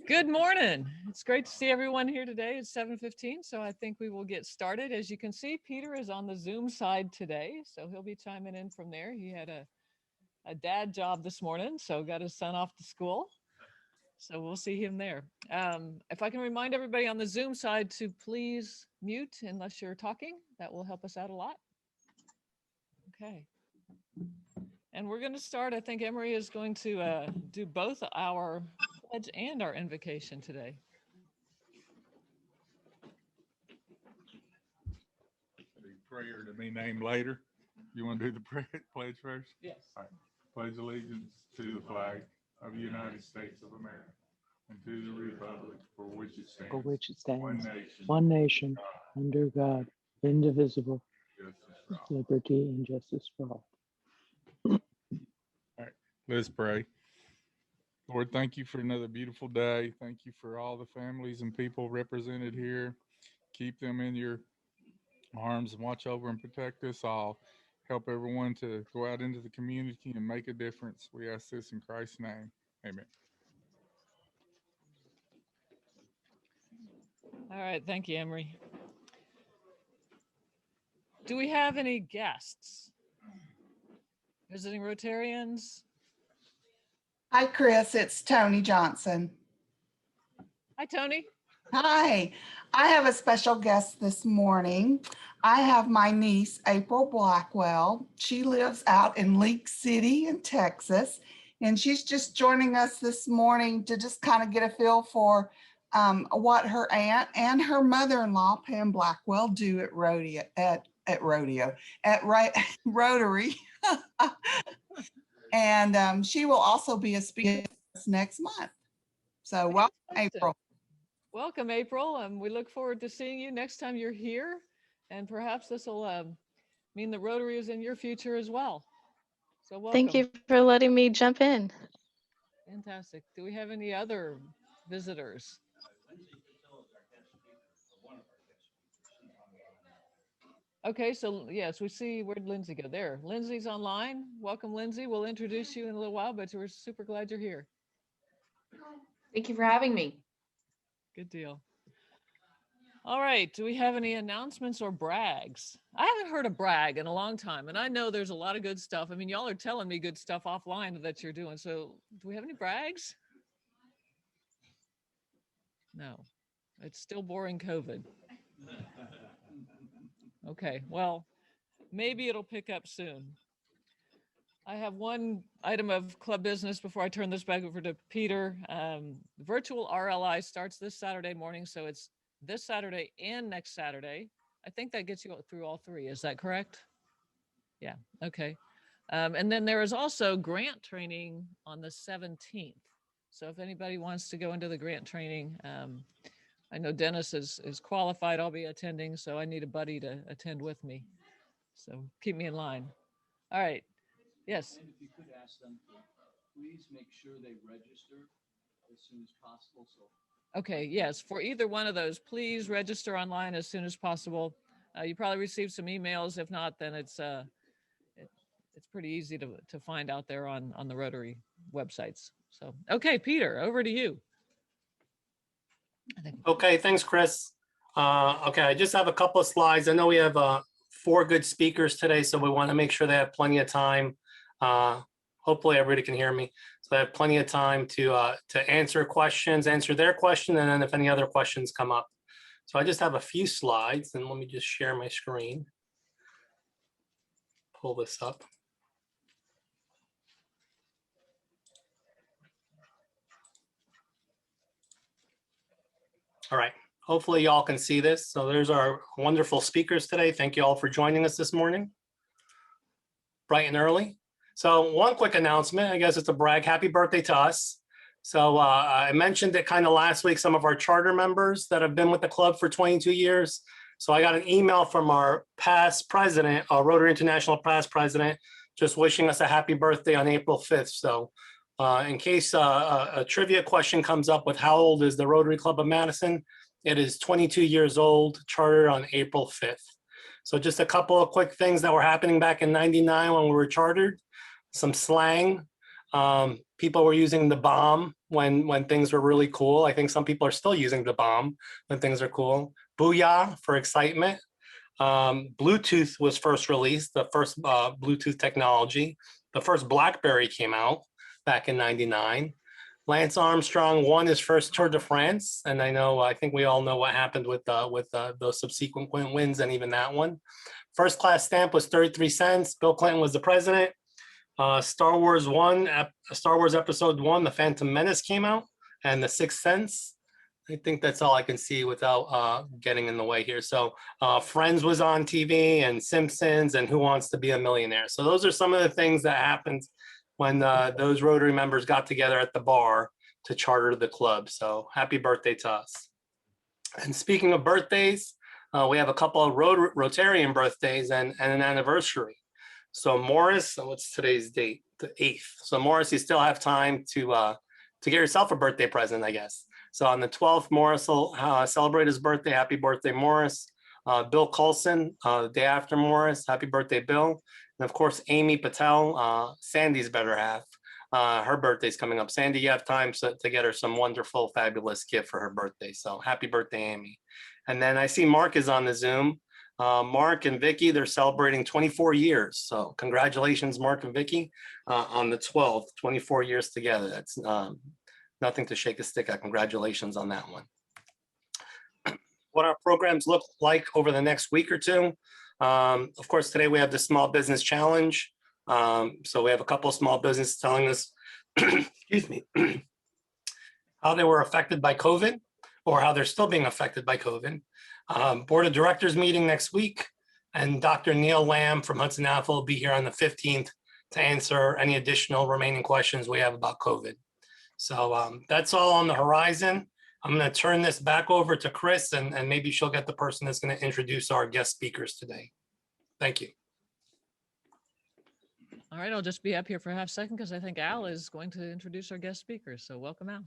Good morning. It's great to see everyone here today. It's 7:15, so I think we will get started. As you can see, Peter is on the Zoom side today, so he'll be chiming in from there. He had a dad job this morning, so got his son off to school. So we'll see him there. If I can remind everybody on the Zoom side to please mute unless you're talking, that will help us out a lot. Okay. And we're going to start. I think Emery is going to do both our pledge and our invocation today. Prayer to be named later. You want to do the pledge first? Yes. All right. Pledge allegiance to the flag of the United States of America and to the republic for which it stands, one nation, under God, indivisible, with liberty and justice for all. All right, let's pray. Lord, thank you for another beautiful day. Thank you for all the families and people represented here. Keep them in your arms and watch over and protect us all. Help everyone to go out into the community and make a difference. We ask this in Christ's name. Amen. All right. Thank you, Emery. Do we have any guests? Visiting Rotarians? Hi, Chris. It's Tony Johnson. Hi, Tony. Hi. I have a special guest this morning. I have my niece, April Blackwell. She lives out in Leak City in Texas, and she's just joining us this morning to just kind of get a feel for what her aunt and her mother-in-law, Pam Blackwell, do at Rotary. And she will also be a speaker next month. So welcome, April. Welcome, April. We look forward to seeing you next time you're here. And perhaps this will mean the Rotary is in your future as well. So welcome. Thank you for letting me jump in. Fantastic. Do we have any other visitors? Okay, so yes, we see, where'd Lindsey go? There, Lindsey's online. Welcome, Lindsey. We'll introduce you in a little while, but we're super glad you're here. Thank you for having me. Good deal. All right, do we have any announcements or brags? I haven't heard a brag in a long time, and I know there's a lot of good stuff. I mean, y'all are telling me good stuff offline that you're doing, so do we have any brags? No, it's still boring COVID. Okay, well, maybe it'll pick up soon. I have one item of club business before I turn this back over to Peter. Virtual RLI starts this Saturday morning, so it's this Saturday and next Saturday. I think that gets you through all three. Is that correct? Yeah, okay. And then there is also grant training on the 17th. So if anybody wants to go into the grant training, I know Dennis is qualified. I'll be attending, so I need a buddy to attend with me. So keep me in line. All right. Yes. And if you could ask them to please make sure they register as soon as possible. Okay, yes, for either one of those, please register online as soon as possible. You probably received some emails. If not, then it's pretty easy to find out there on the Rotary websites. So, okay, Peter, over to you. Okay, thanks, Chris. Okay, I just have a couple of slides. I know we have 4 good speakers today, so we want to make sure they have plenty of time. Hopefully everybody can hear me. So they have plenty of time to answer questions, answer their question, and then if any other questions come up. So I just have a few slides, and let me just share my screen. Pull this up. All right, hopefully y'all can see this. So there's our wonderful speakers today. Thank you all for joining us this morning, bright and early. So one quick announcement, I guess it's a brag, happy birthday to us. So I mentioned it kind of last week, some of our charter members that have been with the club for 22 years. So I got an email from our past president, our Rotary International past president, just wishing us a happy birthday on April 5th. So in case a trivia question comes up with how old is the Rotary Club of Madison, it is 22 years old, chartered on April 5th. So just a couple of quick things that were happening back in '99 when we were chartered, some slang. People were using the bomb when things were really cool. I think some people are still using the bomb when things are cool. Booyah for excitement. Bluetooth was first released, the first Bluetooth technology. The first BlackBerry came out back in '99. Lance Armstrong won his first Tour de France, and I think we all know what happened with those subsequent wins and even that one. First class stamp was 33 cents. Bill Clinton was the president. Star Wars Episode 1, The Phantom Menace came out, and The Sixth Sense. I think that's all I can see without getting in the way here. So Friends was on TV, and Simpsons, and Who Wants to Be a Millionaire. So those are some of the things that happened when those Rotary members got together at the bar to charter the club. So happy birthday to us. And speaking of birthdays, we have a couple of Rotarian birthdays and an anniversary. So Morris, what's today's date? The 8th. So Morris, you still have time to get yourself a birthday present, I guess. So on the 12th, Morris will celebrate his birthday. Happy birthday, Morris. Bill Coulson, the day after Morris. Happy birthday, Bill. And of course, Amy Patel, Sandy's better half. Her birthday's coming up. Sandy, you have time to get her some wonderful, fabulous gift for her birthday. So happy birthday, Amy. And then I see Mark is on the Zoom. Mark and Vicky, they're celebrating 24 years. So congratulations, Mark and Vicky, on the 12th, 24 years together. That's nothing to shake a stick at. Congratulations on that one. What our programs look like over the next week or two. Of course, today we have the Small Business Challenge. So we have a couple of small businesses telling us, excuse me, how they were affected by COVID or how they're still being affected by COVID. Board of Directors meeting next week, and Dr. Neil Lamb from Hudson Alpha will be here on the 15th to answer any additional remaining questions we have about COVID. So that's all on the horizon. I'm going to turn this back over to Chris, and maybe she'll get the person that's going to introduce our guest speakers today. Thank you. All right, I'll just be up here for a half second because I think Al is going to introduce our guest speakers. So welcome, Al.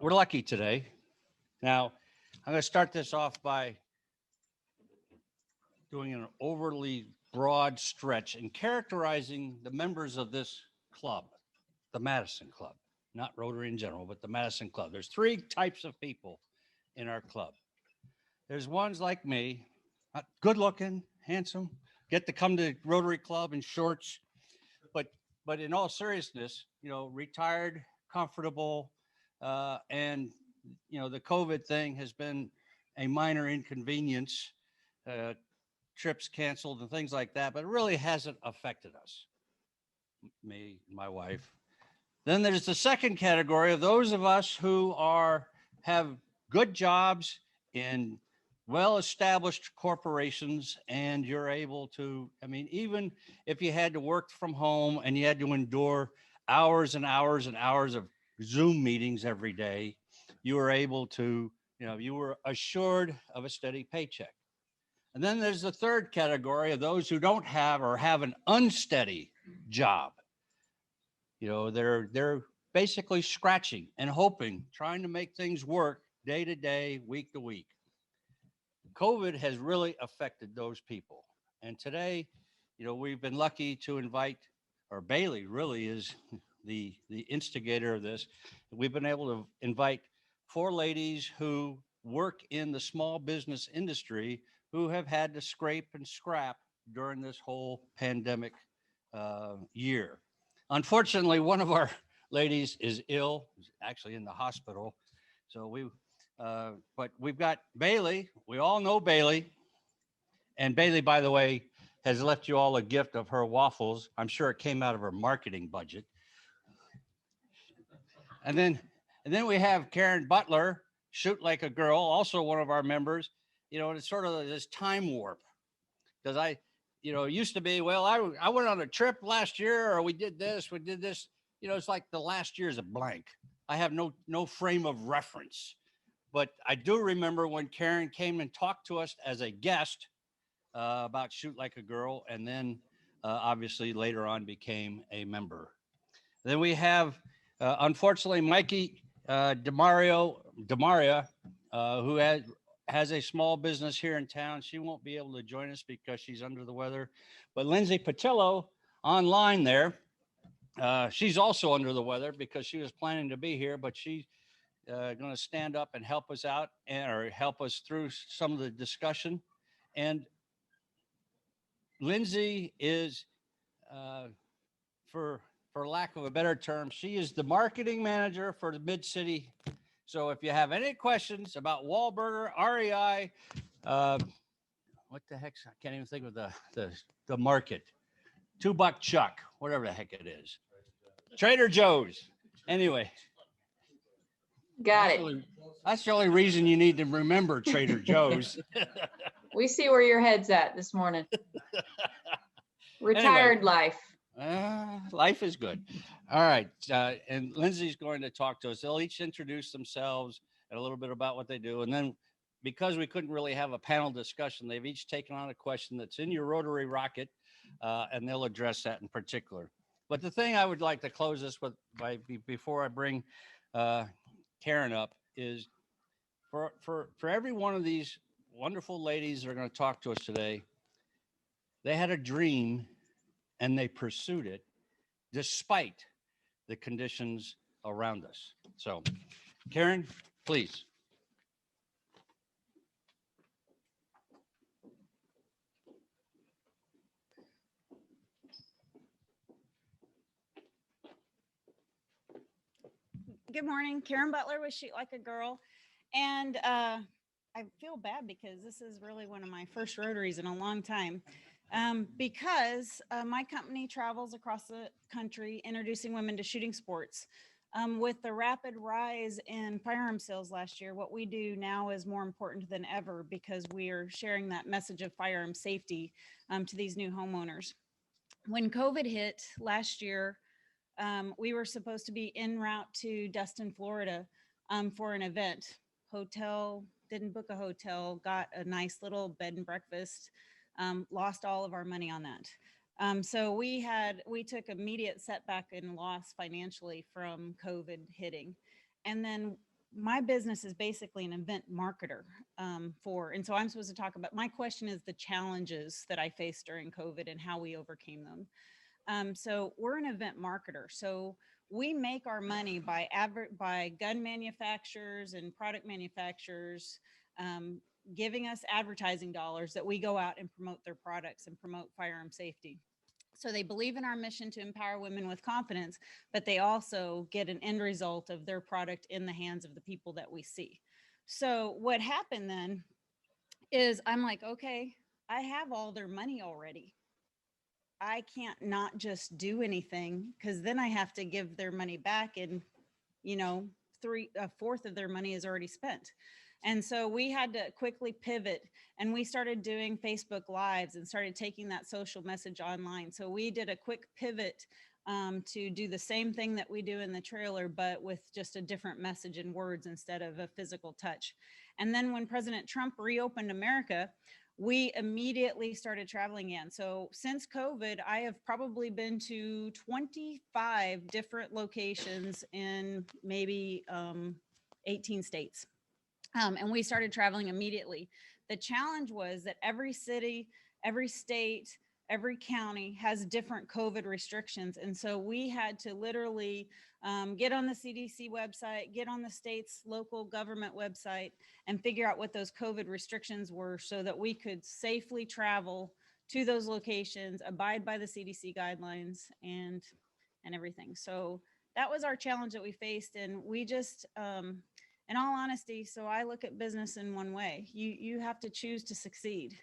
We're lucky today. Now, I'm going to start this off by doing an overly broad stretch and characterizing the members of this club, the Madison Club, not Rotary in general, but the Madison Club. There's three types of people in our club. There's ones like me, good looking, handsome, get to come to Rotary Club in shorts, but in all seriousness, retired, comfortable, and the COVID thing has been a minor inconvenience, trips canceled and things like that, but it really hasn't affected us, me, my wife. Then there's the second category of those of us who have good jobs in well-established corporations, and you're able to, even if you had to work from home and you had to endure hours and hours and hours of Zoom meetings every day, you were able to, you were assured of a steady paycheck. And then there's the third category of those who don't have or have an unsteady job. They're basically scratching and hoping, trying to make things work day to day, week to week. COVID has really affected those people. And today, we've been lucky to invite, or Bailey really is the instigator of this. We've been able to invite 4 ladies who work in the small business industry who have had to scrape and scrap during this whole pandemic year. Unfortunately, one of our ladies is ill, actually in the hospital. So but we've got Bailey. We all know Bailey. And Bailey, by the way, has left you all a gift of her waffles. I'm sure it came out of her marketing budget. And then we have Karen Butler, Shoot Like a Girl, also one of our members. And it's sort of this time warp. Because it used to be, well, I went on a trip last year, or we did this. It's like the last year is a blank. I have no frame of reference. But I do remember when Karen came and talked to us as a guest about Shoot Like a Girl, and then obviously later on became a member. Then we have, unfortunately, Mikey Demaria who has a small business here in town. She won't be able to join us because she's under the weather. But Lindsey Pattillo online there, she's also under the weather because she was planning to be here, but she's going to stand up and help us out or help us through some of the discussion. And Lindsey is, for lack of a better term, she is the marketing manager for the Mid-City. So if you have any questions about Wahlburger, REI, what the heck? I can't even think of the market. $2 Chuck, whatever the heck it is. Trader Joe's. Anyway. Got it. That's the only reason you need to remember Trader Joe's. We see where your head's at this morning. Retired life. Life is good. All right. And Lindsey's going to talk to us. They'll each introduce themselves and a little bit about what they do. And then because we couldn't really have a panel discussion, they've each taken on a question that's in your Rotary Rocket, and they'll address that in particular. But the thing I would like to close this with before I bring Karen up is for every one of these wonderful ladies that are going to talk to us today, they had a dream and they pursued it despite the conditions around us. So, Karen, please. Good morning, Karen Butler with Shoot Like a Girl. And I feel bad because this is really one of my first Rotaries in a long time. Because my company travels across the country introducing women to shooting sports. With the rapid rise in firearm sales last year, what we do now is more important than ever because we are sharing that message of firearm safety to these new homeowners. When COVID hit last year, we were supposed to be en route to Destin, Florida for an event. Didn't book a hotel, got a nice little bed and breakfast, lost all of our money on that. So we took immediate setback and loss financially from COVID hitting. And then my business is basically an event marketer and so I'm supposed to talk about, my question is the challenges that I faced during COVID and how we overcame them. So we're an event marketer. So we make our money by gun manufacturers and product manufacturers giving us advertising dollars that we go out and promote their products and promote firearm safety. So they believe in our mission to empower women with confidence, but they also get an end result of their product in the hands of the people that we see. So what happened then is I'm like, okay, I have all their money already. I can't not just do anything because then I have to give their money back and, a fourth of their money is already spent. And so we had to quickly pivot and we started doing Facebook Lives and started taking that social message online. So we did a quick pivot to do the same thing that we do in the trailer, but with just a different message and words instead of a physical touch. And then when President Trump reopened America, we immediately started traveling again. So since COVID, I have probably been to 25 different locations in maybe 18 states. And we started traveling immediately. The challenge was that every city, every state, every county has different COVID restrictions. And so we had to literally get on the CDC website, get on the state's local government website and figure out what those COVID restrictions were so that we could safely travel to those locations, abide by the CDC guidelines and everything. So that was our challenge that we faced. And we just, in all honesty, so I look at business in one way. You have to choose to succeed.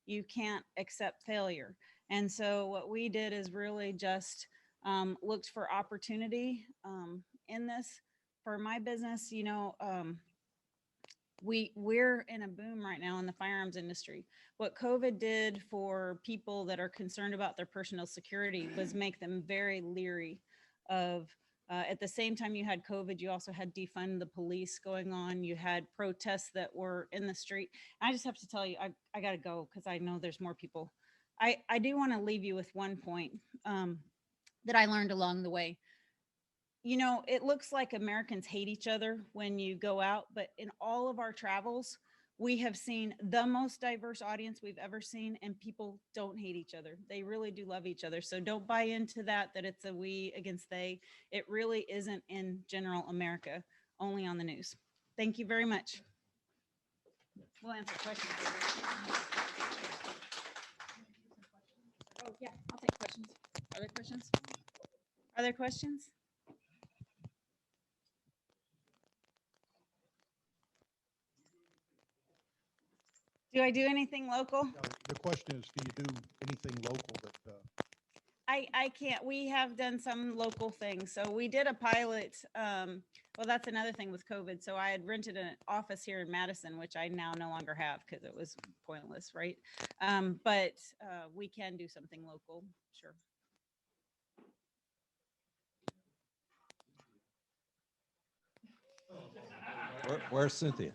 You can't accept failure. And so what we did is really just looked for opportunity in this. For my business, we're in a boom right now in the firearms industry. What COVID did for people that are concerned about their personal security was make them very leery of at the same time you had COVID, you also had defund the police going on. You had protests that were in the street. I just have to tell you, I got to go because I know there's more people. I do want to leave you with one point that I learned along the way. you know, it looks like Americans hate each other when you go out, but in all of our travels, we have seen the most diverse audience we've ever seen, and people don't hate each other. They really do love each other. So don't buy into that it's a we against they. It really isn't in general America, only on the news. Thank you very much. We'll answer questions. Oh, yeah, I'll take questions. Are there questions? Are there questions? Do I do anything local? No, the question is, do you do anything local that, I can't. We have done some local things. So we did a pilot. Well, that's another thing with COVID. So I had rented an office here in Madison, which I now no longer have because it was pointless, right? But we can do something local, sure. Where's Cynthia?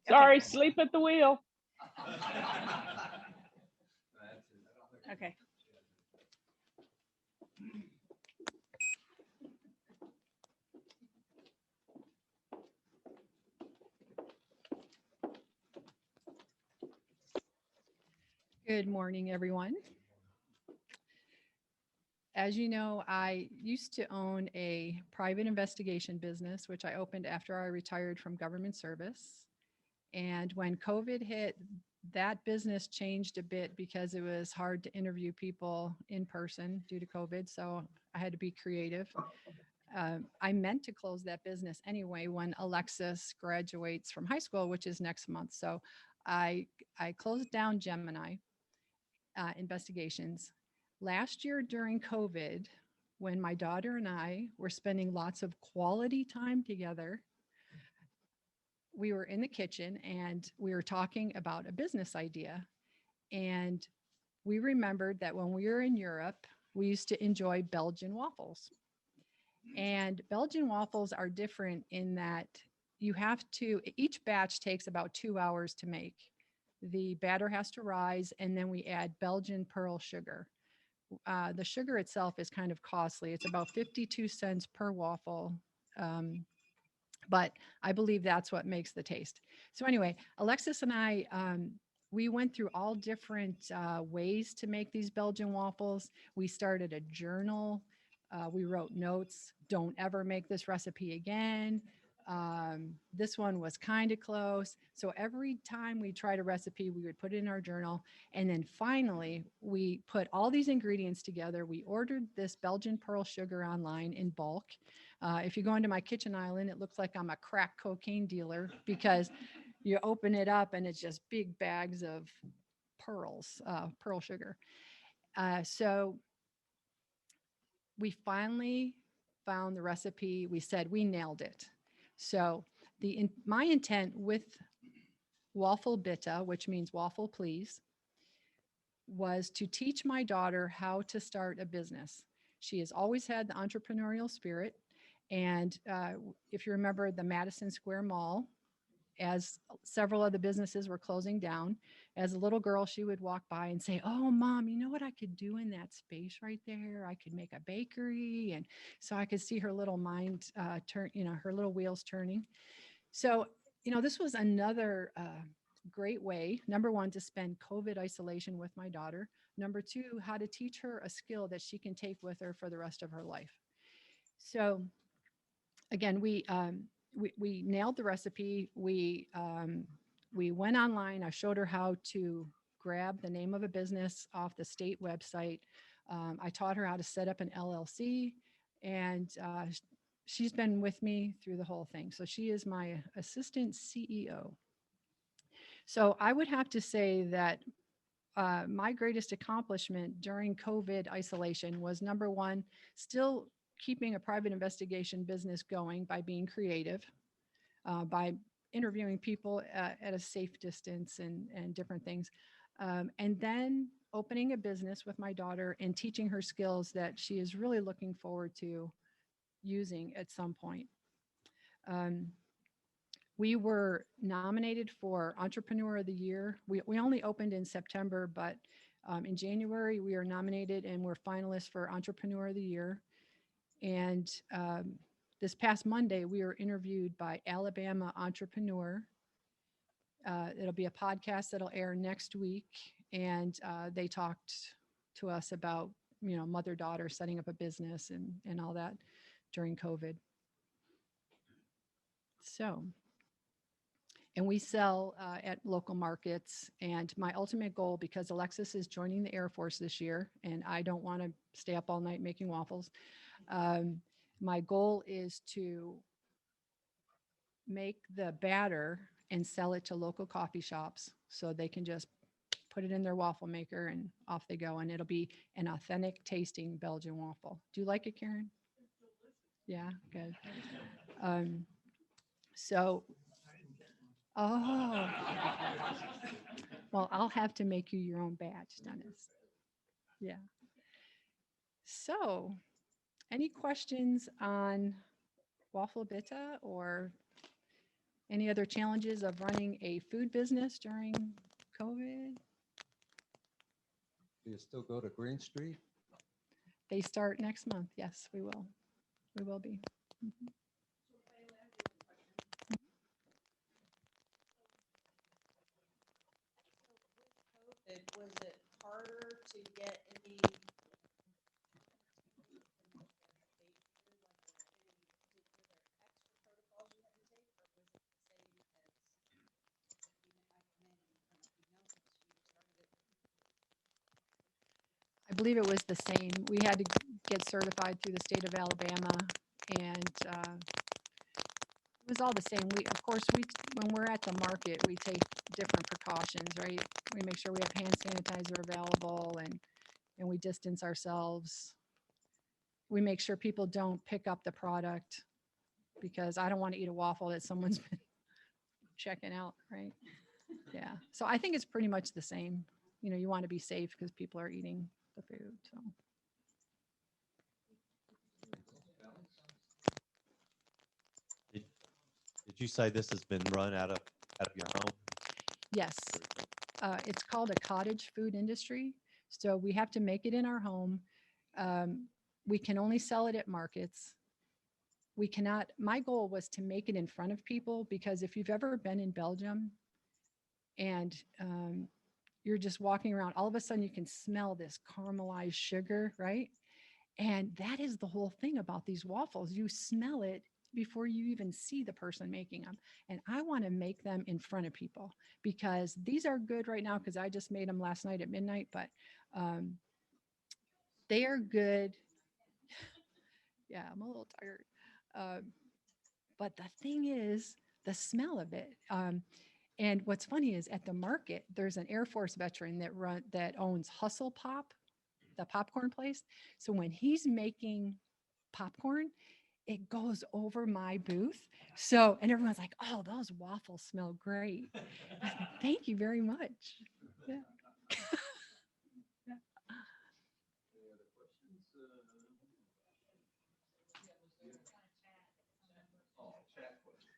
Sorry, sleep at the wheel. Okay. Good morning, everyone. As you know, I used to own a private investigation business, which I opened after I retired from government service. And when COVID hit, that business changed a bit because it was hard to interview people in person due to COVID. So I had to be creative. I meant to close that business anyway when Alexis graduates from high school, which is next month. So I closed down Gemini Investigations. Last year during COVID, when my daughter and I were spending lots of quality time together, we were in the kitchen and we were talking about a business idea. And we remembered that when we were in Europe, we used to enjoy Belgian waffles. And Belgian waffles are different in that you have to, each batch takes about 2 hours to make. The batter has to rise, and then we add Belgian pearl sugar. The sugar itself is kind of costly. It's about 52 cents per waffle. But I believe that's what makes the taste. So anyway, Alexis and I, we went through all different ways to make these Belgian waffles. We started a journal. We wrote notes. Don't ever make this recipe again. This one was kind of close. So every time we tried a recipe, we would put it in our journal. And then finally, we put all these ingredients together. We ordered this Belgian pearl sugar online in bulk. If you go into my kitchen island, it looks like I'm a crack cocaine dealer because you open it up and it's just big bags of pearls, pearl sugar. So we finally found the recipe. We said we nailed it. So my intent with Wafel-Bitte, which means waffle please, was to teach my daughter how to start a business. She has always had the entrepreneurial spirit. And if you remember the Madison Square Mall, as several of the businesses were closing down, as a little girl, she would walk by and say, "Oh, Mom, you know what I could do in that space right there? I could make a bakery." And so I could see her little mind turn, her little wheels turning. So, this was another great way, number one, to spend COVID isolation with my daughter. Number two, how to teach her a skill that she can take with her for the rest of her life. So again, we nailed the recipe. We went online. I showed her how to grab the name of a business off the state website. I taught her how to set up an LLC, and she's been with me through the whole thing. So she is my assistant CEO. So I would have to say that my greatest accomplishment during COVID isolation was, number one, still keeping a private investigation business going by being creative, by interviewing people at a safe distance and different things. And then opening a business with my daughter and teaching her skills that she is really looking forward to using at some point. We were nominated for Entrepreneur of the Year. We only opened in September, but In January, we are nominated and we're finalists for Entrepreneur of the Year. And this past Monday, we were interviewed by Alabama Entrepreneur. It'll be a podcast that'll air next week. And they talked to us about, mother-daughter setting up a business and all that during COVID. So, and we sell at local markets. And my ultimate goal, because Alexis is joining the Air Force this year, and I don't want to stay up all night making waffles, my goal is to make the batter and sell it to local coffee shops so they can just put it in their waffle maker and off they go. And it'll be an authentic tasting Belgian waffle. Do you like it, Karen? Yeah, good. So, oh, well, I'll have to make you your own batch, Dennis. Yeah. So, any questions on Wafel-Bitte or any other challenges of running a food business during COVID? Do you still go to Green Street? They start next month. Yes, we will. We will be. Mhm. Was it harder to get any? I believe it was the same. We had to get certified through the state of Alabama, and it was all the same. Of course, when we're at the market, we take different precautions, right? We make sure we have hand sanitizer available, and we distance ourselves. We make sure people don't pick up the product, because I don't want to eat a waffle that someone's been checking out, right? Yeah. So I think it's pretty much the same. You want to be safe because people are eating the food. So. Did you say this has been run out of your home? Yes. It's called a cottage food industry. So we have to make it in our home. We can only sell it at markets. We cannot, my goal was to make it in front of people, because if you've ever been in Belgium and you're just walking around, all of a sudden you can smell this caramelized sugar, right? And that is the whole thing about these waffles. You smell it before you even see the person making them. And I want to make them in front of people, because these are good right now, because I just made them last night at midnight, but they are good. Yeah, I'm a little tired. But the thing is, the smell of it. And what's funny is, at the market, there's an Air Force veteran that owns Hustle Pop, the popcorn place. So when he's making popcorn, it goes over my booth. So, and everyone's like, "Oh, those waffles smell great." I said, "Thank you very much." Yeah. Yeah. Any other questions? Oh, chat question.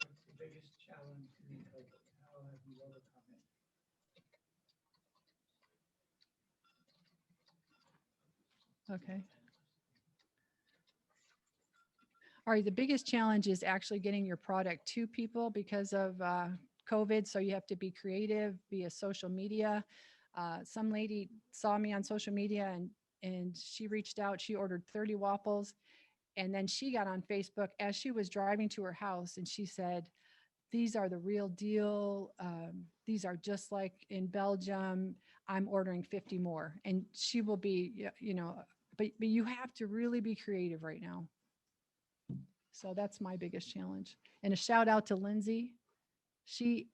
What's the biggest challenge in COVID? How have you overcome it? Okay. All right. The biggest challenge is actually getting your product to people because of COVID. So you have to be creative via social media. Some lady saw me on social media and she reached out. She ordered 30 waffles. And then she got on Facebook as she was driving to her house, and she said, "These are the real deal. These are just like in Belgium. I'm ordering 50 more." And she will be, but you have to really be creative right now. So that's my biggest challenge. And a shout out to Lindsey. You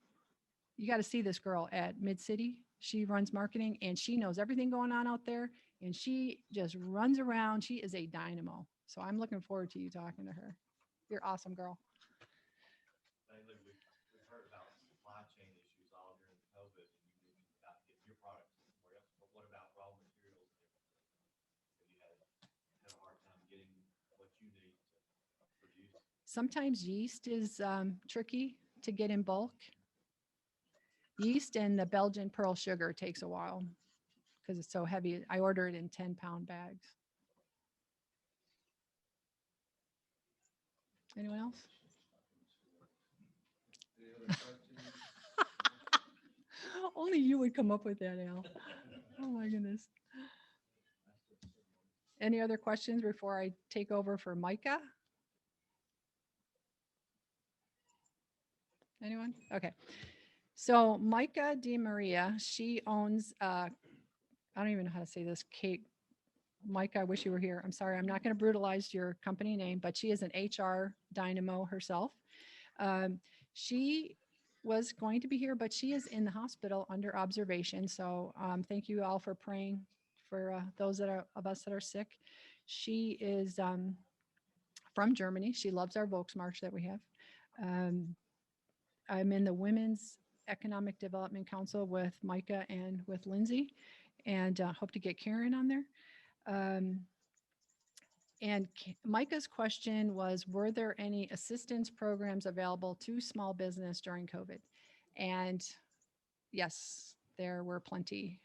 got to see this girl at Mid-City. She runs marketing, and she knows everything going on out there, and she just runs around. She is a dynamo. So I'm looking forward to you talking to her. You're awesome, girl. Lately, we've heard about supply chain issues all during COVID, and you mentioned about getting your product somewhere else. But what about raw materials? Have you had Sometimes yeast is tricky to get in bulk. Yeast and the Belgian pearl sugar takes a while because it's so heavy. I order it in 10-pound bags. Anyone else? Only you would come up with that, Al. Oh my goodness. Any other questions before I take over for Micah? Anyone? Okay. So Micah DeMaria, she owns, I don't even know how to say this, Kate. Micah, I wish you were here. I'm sorry, I'm not going to brutalize your company name, but she is an HR dynamo herself. She was going to be here, but she is in the hospital under observation. So thank you all for praying for those of us that are sick. She is from Germany. She loves our Volksmarch that we have. I'm in the Women's Economic Development Council with Micah and with Lindsey, and hope to get Karen on there. Micah's question was, were there any assistance programs available to small business during COVID? And yes, there were plenty.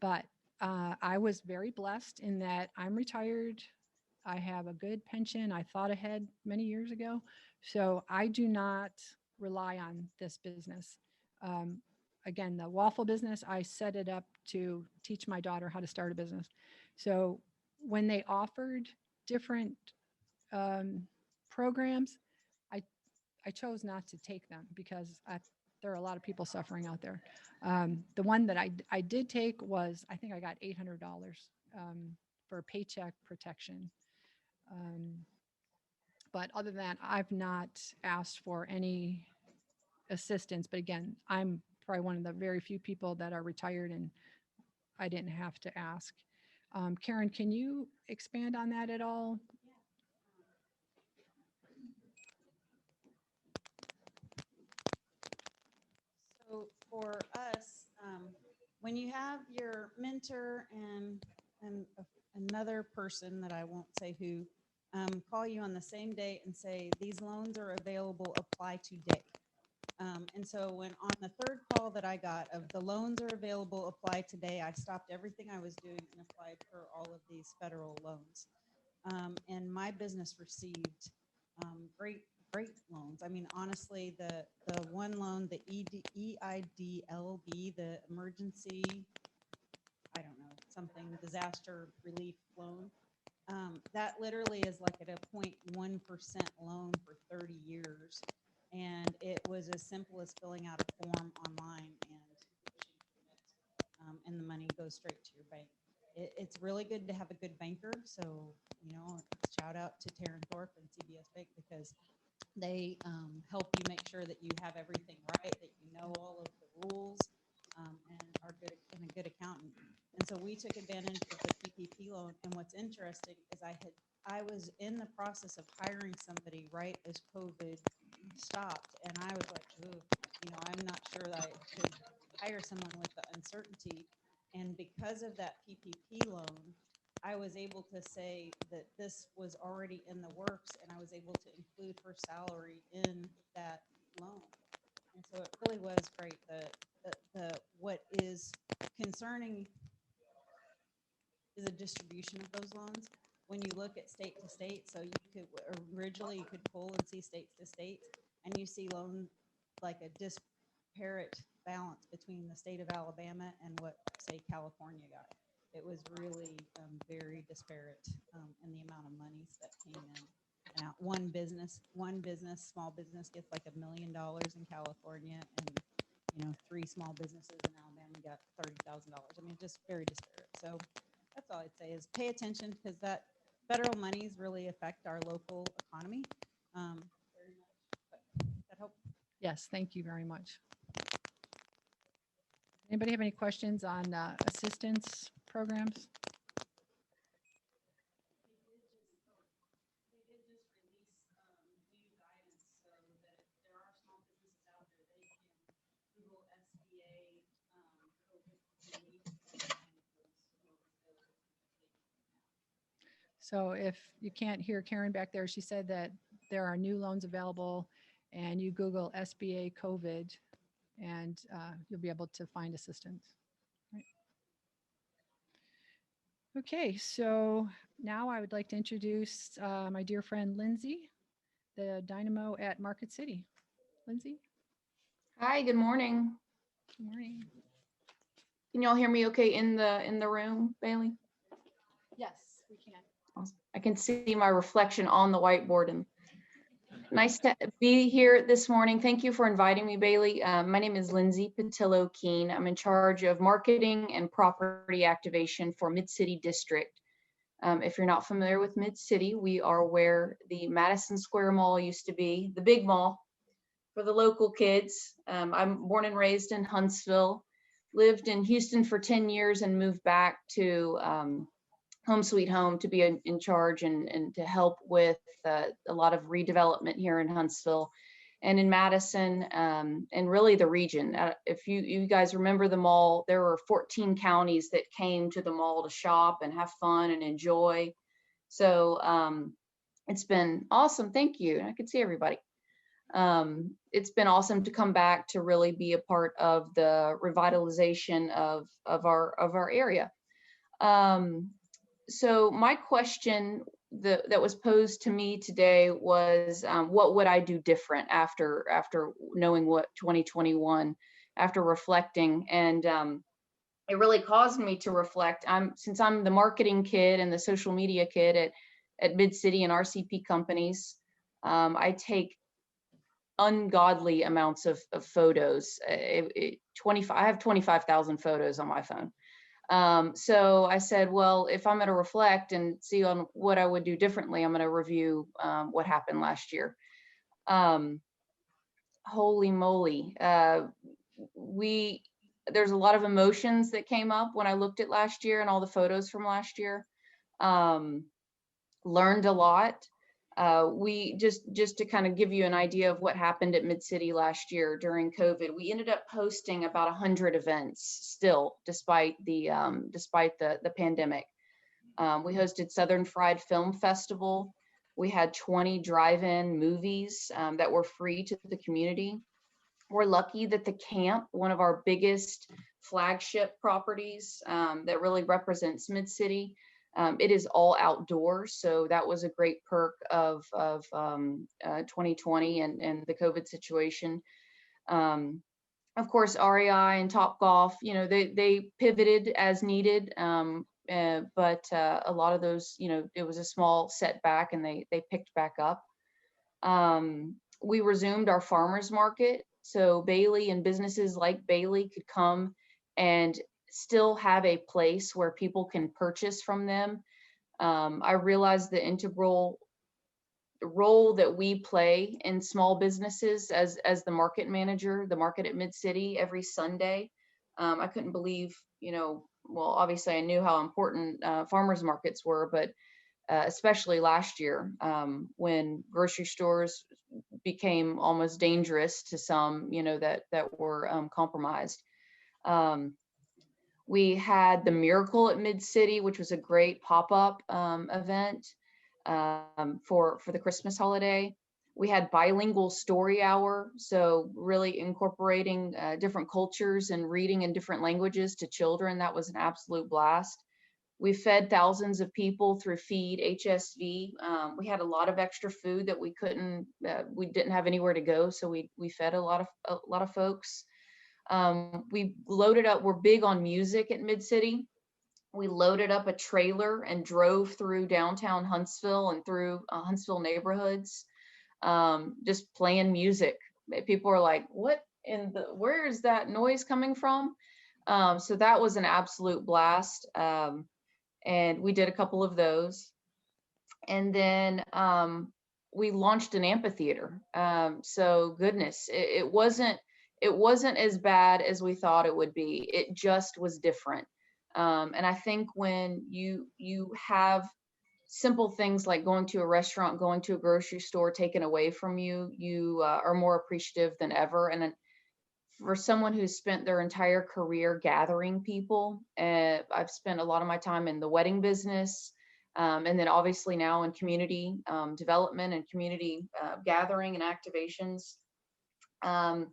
But I was very blessed in that I'm retired. I have a good pension. I thought ahead many years ago. So I do not rely on this business. Again, the waffle business, I set it up to teach my daughter how to start a business. So when they offered different programs, I chose not to take them because there are a lot of people suffering out there. The one that I did take was, I think I got $800 for paycheck protection. But other than that, I've not asked for any assistance. But again, I'm probably one of the very few people that are retired and I didn't have to ask. Karen, can you expand on that at all? So for us, when you have your mentor and another person that I won't say who, call you on the same day and say, these loans are available, apply today. And so when on the third call that I got of the loans are available, apply today, I stopped everything I was doing and applied for all of these federal loans. And my business received great loans. I mean, honestly, the one loan, the EIDLB, the emergency, I don't know, something disaster relief loan, that literally is like at a 0.1% loan for 30 years. And it was as simple as filling out a form online and the money goes straight to your bank. It's really good to have a good banker. So, you know, shout out to Taryn Thorpe and CBS Bank because they help you make sure that you have everything right, that you know all of the rules, and are good and a good accountant. And so we took advantage of the PPP loan. And what's interesting is I was in the process of hiring somebody right as COVID stopped, and I was like, ooh, you know, I'm not sure that I could hire someone with the uncertainty. And because of that PPP loan, I was able to say that this was already in the works, and I was able to include her salary in that loan. And so it really was great. What is concerning is the distribution of those loans. When you look at state to state, so you could originally you could pull and see states to states, and you see loan like a disparate balance between the state of Alabama and what, say, California got. It was really very disparate in the amount of monies that came in. And one business, small business gets like $1 million in California, and 3 small businesses in Alabama got $30,000. I mean, just very disparate. So that's all I'd say is pay attention because that federal monies really affect our local economy very much. But that helps. Yes, thank you very much. Anybody have any questions on assistance programs? So if you can't hear Karen back there, she said that there are new loans available, and you Google SBA COVID and you'll be able to find assistance. Right. Okay, so now I would like to introduce my dear friend Lindsey, the dynamo at Market City. Lindsey, Hi, good morning. good morning. Can y'all hear me okay in the room, Bailey? Yes, we can. Awesome. I can see my reflection on the whiteboard, and nice to be here this morning. Thank you for inviting me, Bailey. My name is Lindsey Pattillo Keene. I'm in charge of marketing and property activation for Mid-City District. If you're not familiar with Mid-City, we are where the Madison Square Mall used to be, the big mall for the local kids. I'm born and raised in Huntsville, lived in Houston for 10 years and moved back to Home Sweet Home to be in charge and to help with a lot of redevelopment here in Huntsville and in Madison, and really the region. If you guys remember the mall, there were 14 counties that came to the mall to shop and have fun and enjoy. So it's been awesome. Thank you. I can see everybody. It's been awesome to come back to really be a part of the revitalization of our area. So my question that was posed to me today was, what would I do different after knowing what 2021, after reflecting? And it really caused me to reflect. Since I'm the marketing kid and the social media kid at Mid-City and RCP companies, I take ungodly amounts of photos. I have 25,000 photos on my phone. So I said, well, if I'm going to reflect and see on what I would do differently, I'm going to review what happened last year. Holy moly. There's a lot of emotions that came up when I looked at last year and all the photos from last year. Learned a lot. We just to kind of give you an idea of what happened at Mid-City last year during COVID, we ended up hosting about 100 events still, despite the pandemic. We hosted Southern Fried Film Festival. We had 20 drive-in movies that were free to the community. We're lucky that the camp, one of our biggest flagship properties that really represents Mid-City, it is all outdoors, so that was a great perk of 2020 and the COVID situation. Of course, REI and Topgolf, they pivoted as needed, but a lot of those, it was a small setback, and they picked back up. We resumed our farmers market, so Bailey and businesses like Bailey could come and still have a place where people can purchase from them. I realize the integral role that we play in small businesses as the market manager, the market at Mid-City every Sunday. I couldn't believe, well, obviously I knew how important farmers markets were, but especially last year when grocery stores became almost dangerous to some, that were compromised. We had the Miracle at Mid-City, which was a great pop-up event for the Christmas holiday. We had bilingual story hour, so really incorporating different cultures and reading in different languages to children. That was an absolute blast. We fed thousands of people through Feed HSV. We had a lot of extra food that we didn't have anywhere to go, so we fed a lot of folks. We loaded up, we're big on music at Mid-City. We loaded up a trailer and drove through downtown Huntsville and through Huntsville neighborhoods, just playing music. People are like, where is that noise coming from? So that was an absolute blast. And we did a couple of those. And then we launched an amphitheater. So goodness, it wasn't as bad as we thought it would be. It just was different. And I think when you have simple things like going to a restaurant, going to a grocery store taken away from you, you are more appreciative than ever. And for someone who's spent their entire career gathering people, I've spent a lot of my time in the wedding business. And then obviously now in community development and community gathering and activations. I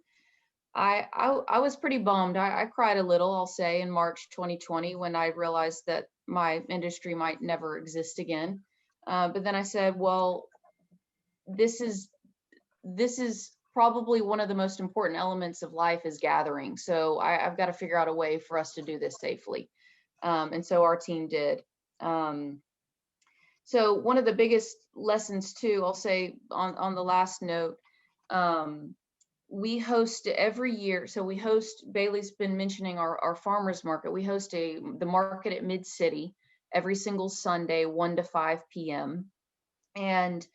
was pretty bummed. I cried a little, I'll say, in March 2020 when I realized that my industry might never exist again. But then I said, well, this is probably one of the most important elements of life is gathering. So I've got to figure out a way for us to do this safely. And so our team did. So one of the biggest lessons too, I'll say on the last note, we host every year. So we host, Bailey's been mentioning our farmers market. We host the market at Mid-City every single Sunday, 1 to 5 p.m. And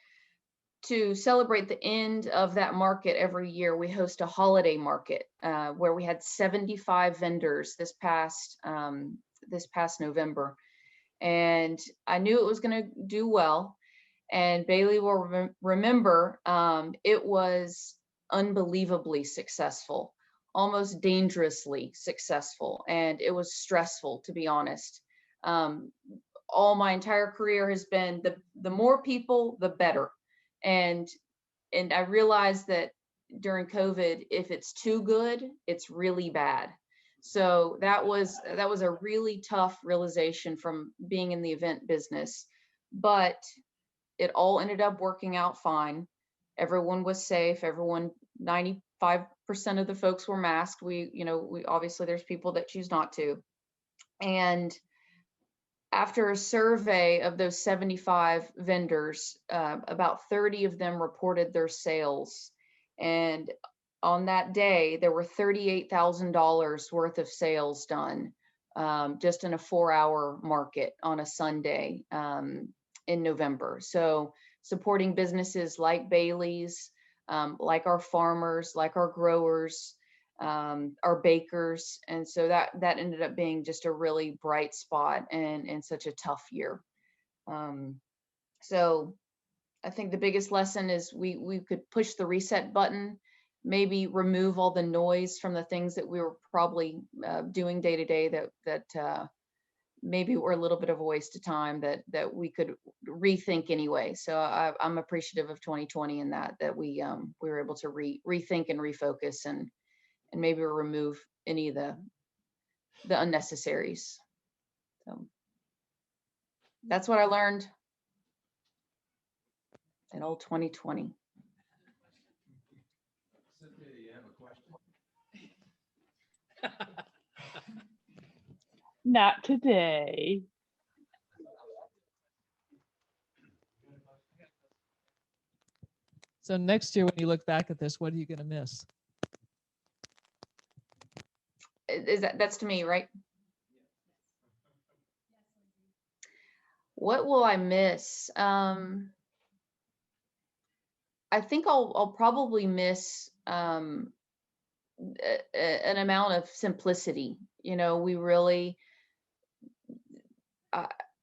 to celebrate the end of that market every year, we host a holiday market where we had 75 vendors this past November. And I knew it was going to do well. And Bailey will remember it was unbelievably successful, almost dangerously successful. And it was stressful, to be honest. All my entire career has been the more people, the better. And I realized that during COVID, if it's too good, it's really bad. So that was a really tough realization from being in the event business, but it all ended up working out fine. Everyone was safe. 95% of the folks were masked. We obviously there's people that choose not to. And after a survey of those 75 vendors, about 30 of them reported their sales. And on that day, there were $38,000 worth of sales done just in a 4-hour market on a Sunday in November. So supporting businesses like Bailey's, like our farmers, like our growers, our bakers. And so that ended up being just a really bright spot and such a tough year. So I think the biggest lesson is we could push the reset button, maybe remove all the noise from the things that we were probably doing day to day that maybe were a little bit of a waste of time that we could rethink anyway. So I'm appreciative of 2020 and that we were able to rethink and refocus and maybe remove any of the unnecessaries. So that's what I learned in old 2020. Cynthia, you have a question? Not today. So next year, when you look back at this, what are you going to miss? That's to me, right? What will I miss? I think I'll probably miss an amount of simplicity. We really,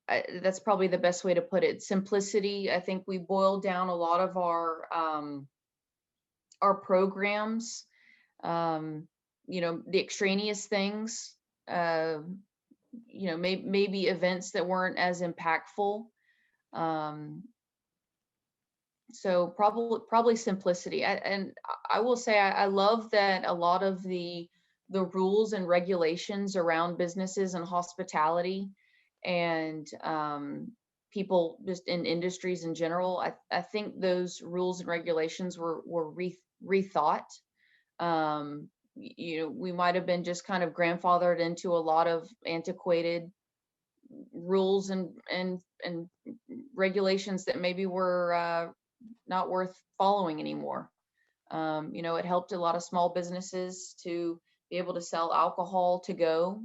that's probably the best way to put it. Simplicity. I think we boiled down a lot of our programs, the extraneous things, maybe events that weren't as impactful. So probably simplicity. And I will say, I love that a lot of the rules and regulations around businesses and hospitality and people just in industries in general, I think those rules and regulations were rethought. We might have been just kind of grandfathered into a lot of antiquated rules and regulations that maybe were not worth following anymore. It helped a lot of small businesses to be able to sell alcohol to go.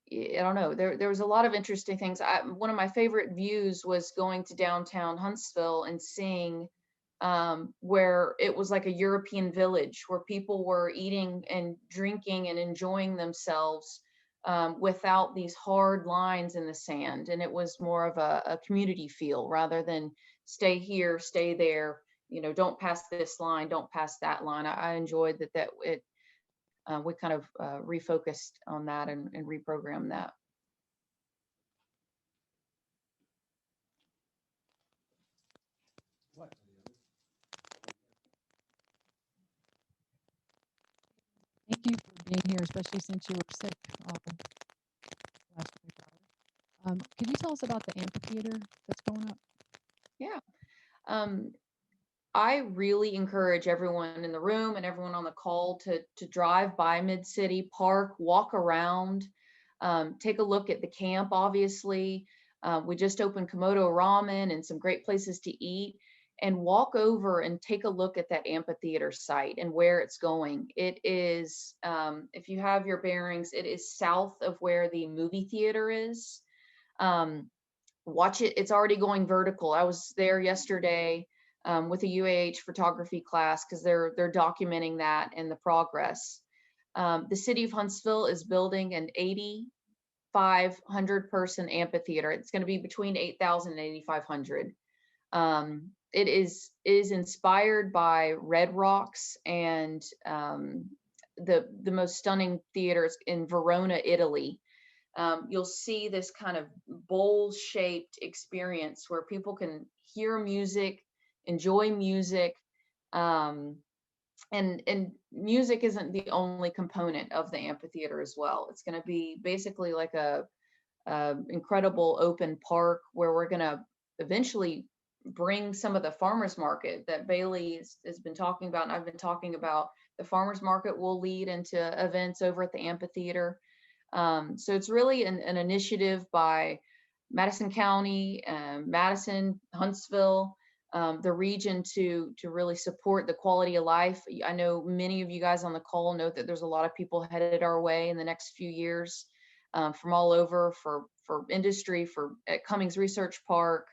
I don't know. There was a lot of interesting things. One of my favorite views was going to downtown Huntsville and seeing where it was like a European village where people were eating and drinking and enjoying themselves without these hard lines in the sand. And it was more of a community feel rather than stay here, stay there, don't pass this line, don't pass that line. I enjoyed that we kind of refocused on that and reprogrammed that. Thank you for being here, especially since you were sick last week. Could you tell us about the amphitheater that's going up? Yeah. I really encourage everyone in the room and everyone on the call to drive by Mid-City, park, walk around, take a look at the camp, obviously. We just opened Komodo Ramen and some great places to eat, and walk over and take a look at that amphitheater site and where it's going. It is, if you have your bearings, it is south of where the movie theater is. Watch it, it's already going vertical. I was there yesterday with a UAH photography class because they're documenting that and the progress. The city of Huntsville is building an 8,500 person amphitheater. It's going to be between 8,000 and 8,500. It is inspired by Red Rocks and the most stunning theaters in Verona, Italy. You'll see this kind of bowl-shaped experience where people can hear music, enjoy music, and music isn't the only component of the amphitheater as well. It's going to be basically like a incredible open park where we're going to eventually bring some of the farmers market that Bailey has been talking about, and I've been talking about. The farmers market will lead into events over at the amphitheater. So it's really an initiative by Madison County, Madison, Huntsville, the region to really support the quality of life. I know many of you guys on the call know that there's a lot of people headed our way in the next few years from all over for industry, at Cummings Research Park,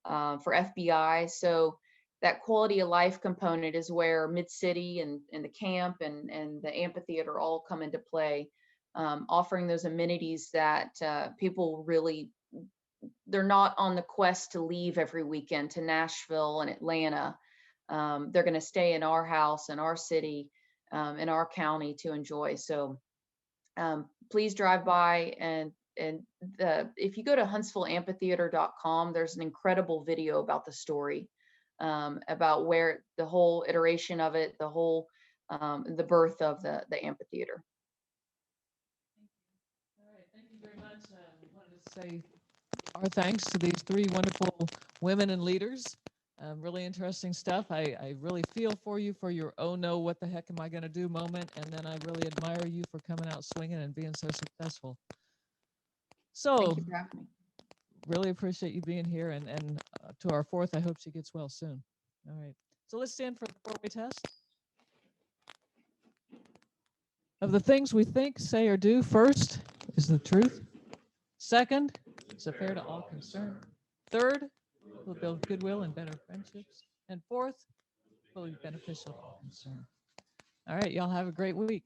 for FBI. So that quality of life component is where Mid-City and the camp and the amphitheater all come into play, offering those amenities that people really, they're not on the quest to leave every weekend to Nashville and Atlanta. They're going to stay in our house, in our city, in our county to enjoy. So please drive by, and if you go to huntsvilleamphitheater.com, there's an incredible video about the story, about where the whole iteration of it, the birth of the amphitheater. All right, thank you very much. I wanted to say our thanks to these three wonderful women and leaders. Really interesting stuff. I really feel for you for your oh no, what the heck am I going to do moment. And then I really admire you for coming out swinging and being so successful. So Thank you for having me. really appreciate you being here. And to our fourth, I hope she gets well soon. All right. So let's stand for the four-way test. Of the things we think, say, or do, first is the truth. Second, is it fair to all concerned. Third, will build goodwill and better friendships. And fourth, will be beneficial to all concerned. All right, y'all have a great week.